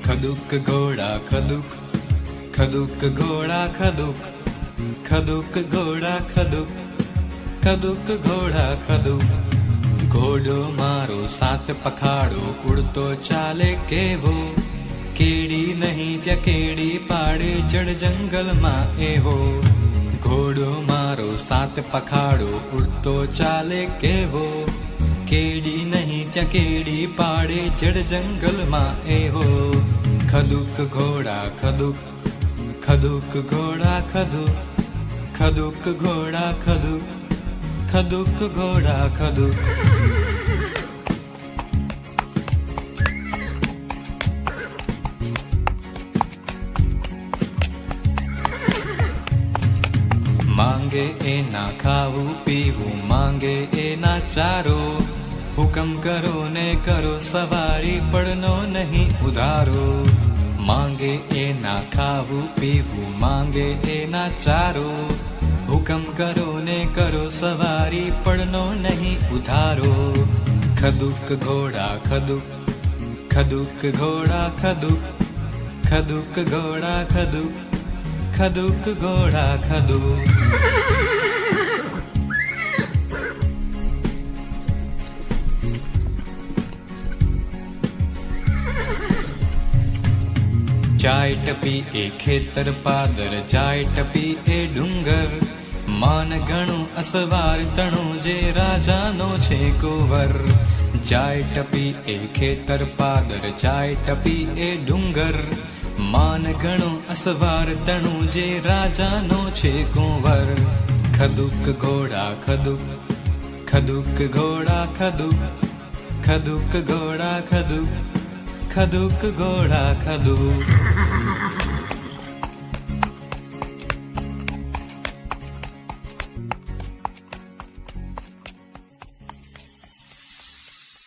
खदुक घोड़ा खदुक खदुक घोड़ा खदुक खदुक घोड़ा खदुक खदुक घोड़ा खदुक घोड़ो मारो सात पखाड़ो उड़तो चाले केवो केड़ी नहीं त्या केड़ी पाड़े जड़ जंगल मां एवो घोड़ो मारो सात पखाड़ो उड़तो चाले केवो केड़ी नहीं त्या केड़ी पाड़े जड़ जंगल मां एवो खदुक घोड़ा खदुक खदुक घोड़ा खदुक खदुक घोड़ा खदुक खदुक घोड़ा खदुक मांगे एना खावू पीवू मांगे एना चारो हुक्म करो ने करो सवारी पड़नो नहीं उधारो मांगे एना खावू पीवू मांगे एना चारो हुक्म करो ने करो सवारी पड़नो नहीं उधारो खदुक घोड़ा खदुक खदुक घोड़ा खदुक खदुक घोड़ा खदुक खदुक घोड़ा खदुक जाय टपी ए खेतर पादर जाय टपी ए डूंगर मान गणु असवार तणु जे राजानो छे कुंवर जाय टपी ए खेतर पादर जाय टपी ए डूंगर मान गणु असवार तणु जे राजानो छे कुंवर खदुक घोड़ा खदुक खदुक घोड़ा खदुक खदुक घोड़ा खदुक खदुक घोड़ा खदुक